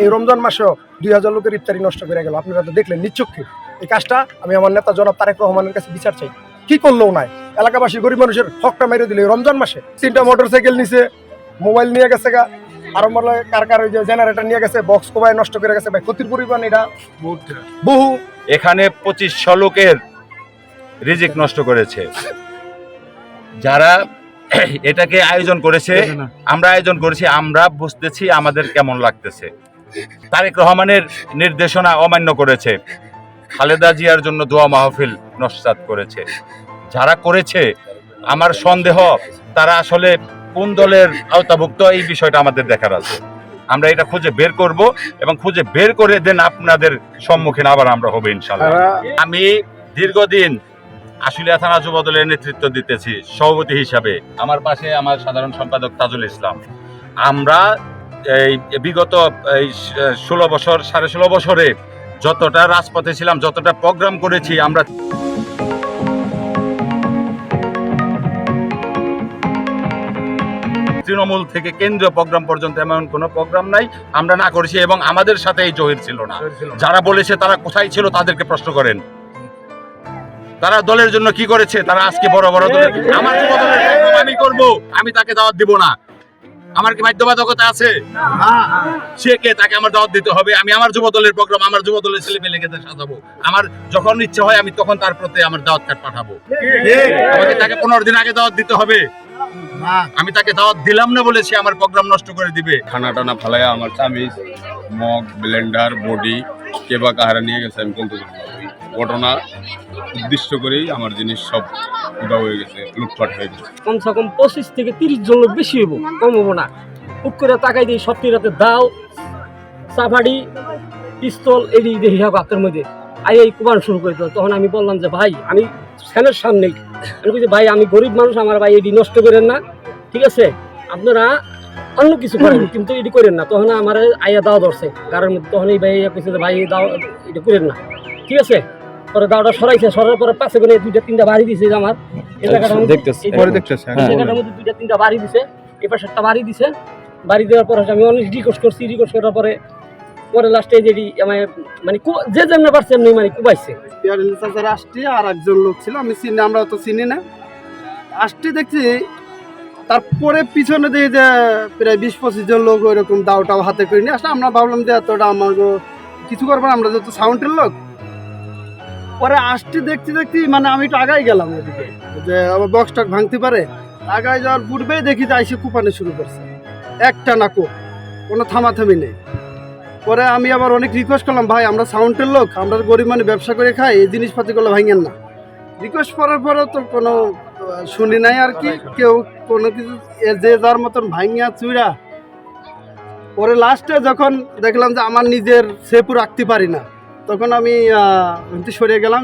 এই রমজান মাসেও 2000 লোকের ইফতারি নষ্ট করে গেল। আপনারা তো দেখলেন নিচ্চক্ষে। এই কাজটা আমি আমার নেতা জনাব তারেক রহমানের কাছে বিচার চাই। কি করলেও নাই, এলাকাবাসী গরিব মানুষের হকটা মেরে দিলে রমজান মাসে 3টা মোটরসাইকেল নিছে, মোবাইল নিয়ে গেছে গা, আরো বলে কার ওই যে জেনারেটর নিয়ে গেছে, বক্স কোবাই নষ্ট করে গেছে। ভাই ক্ষতির পরিমাণ এটা বহু। এখানে 2500 লোকের রিজিক নষ্ট করেছে। যারা এটাকে আয়োজন করেছে, আমরা আয়োজন করেছি, আমরা বুঝতেছি আমাদের কেমন লাগতেছে। তারেক রহমানের নির্দেশনা অমান্য করেছে, খালেদা জিয়ার জন্য দোয়া মাহফিল নস্যাৎ করেছে। যারা করেছে আমার সন্দেহ তারা আসলে কোন দলের আওতাভুক্ত, এই বিষয়টা আমাদের দেখার আছে। আমরা এটা খুঁজে বের করব এবং খুঁজে বের করে দেন আপনাদের সম্মুখীন আবার আমরা হব ইনশাআল্লাহ। আমি দীর্ঘদিন আশুলিয়া থানা যুব দলের নেতৃত্ব দিতেছি সভাপতি হিসাবে। আমার পাশে আমার সাধারণ সম্পাদক তাজুল ইসলাম। আমরা এই বিগত 16 বছর 16.5 বছরে যতটা রাজপথে ছিলাম, যতটা প্রোগ্রাম করেছি, আমরা তৃণমূল থেকে কেন্দ্রীয় প্রোগ্রাম পর্যন্ত এমন কোনো প্রোগ্রাম নাই আমরা না করেছি। এবং আমাদের সাথে এই জহির ছিল না। যারা বলেছে তারা কোথায় ছিল তাদেরকে প্রশ্ন করেন। তারা দলের জন্য কি করেছে, তারা আজকে বড় বড় দলের, আমার যুব দলের প্রোগ্রাম আমি করব, আমি তাকে দাওয়াত দিব না। আমার কি বাধ্যবাধকতা আছে? সে কে, তাকে আমার দাওয়াত দিতে হবে। আমি আমার যুব দলের প্রোগ্রাম, আমার যুব দলের ছেলে পেলেকে সাজাবো। আমার যখন ইচ্ছে হয় আমি তখন তার প্রতি আমার দাওয়াত কার্ড পাঠাবো। আমাকে তাকে 15 দিন আগে দাওয়াত দিতে হবে। আমি তাকে দাওয়াত দিলাম না বলে সে আমার প্রোগ্রাম নষ্ট করে দিবে। খানা টানা ফালাইয়া আমার চামিচ, মগ, ব্লেন্ডার, বডি কেবা কাহারা নিয়ে গেছে। আমি বলতে ঘটনা উদ্দেশ্য করেই আমার জিনিস সব উদা হয়ে গেছে, লুটপাট হয়ে গেছে। কমসে কম 25 থেকে 30 জন লোক বেশি হইব, কম হবো না। হুট করে তাকাই দিই সত্যি রাতে দাও, সাফারি, পিস্তল এডি দেখি হাতের মধ্যে এই কুবান শুরু করে দিল। তখন আমি বললাম যে ভাই, আমি ফ্যানের সামনেই আমি বলছি ভাই, আমি গরিব মানুষ, আমার ভাই এডি নষ্ট করেন না, ঠিক আছে? আপনারা অন্য কিছু করেন কিন্তু এটি করেন না। তখন আমার আইয়া দাও ধরছে গাড়ির মধ্যে। তখন এই ভাই কইছে যে ভাই দাও এটা করেন না, ঠিক আছে? পরে দাওটা সরাইছে, সরার পরে পাশে করে 2-3টা বাড়ি দিছে। আমার এলাকাটার মধ্যে এলাকাটার মধ্যে 2-3টা বাড়ি দিছে, এই পাশে একটা বাড়ি দিছে। বাড়ি দেওয়ার পরে আমি অনেক রিকোয়েস্ট করছি, রিকোয়েস্ট করার পরে লাস্টে যেটি মানে যে যেমন পারছে এমনি মানে কুবাইছে। আসটি আর একজন লোক ছিল, আমি চিনি, আমরা তো চিনি না। আসটি দেখছি, তারপরে পিছনে দিয়ে যে প্রায় 20-25 জন লোক ওইরকম দাওটাও হাতে করে নিয়ে আসলে আমরা ভাবলাম যে এতটা আমার কিছু করবো না, আমরা যেহেতু সাউন্ডের লোক। পরে আসতে দেখতে দেখতে মানে আমি একটু আগাই গেলাম ওদিকে, যে আবার বক্স টক ভাঙতে পারে। আগায় যাওয়ার পূর্বেই দেখি যে আইসে কুপানো শুরু করছে, একটা না কোনো থামাথামি নেই। পরে আমি আবার অনেক রিকোয়েস্ট করলাম, ভাই আমরা সাউন্ডের লোক, আমরা গরিব মানে ব্যবসা করে খাই, এই জিনিসপাতিগুলো ভাঙেন না। রিকোয়েস্ট করার পরেও তো কোনো শুনি নাই আর কি, কেউ কোনো কিছু যে যার মতন ভাঙিয়া চুইরা। পরে লাস্টে যখন দেখলাম যে আমার নিজের সেপও রাখতে পারি না, তখন আমি সরে গেলাম।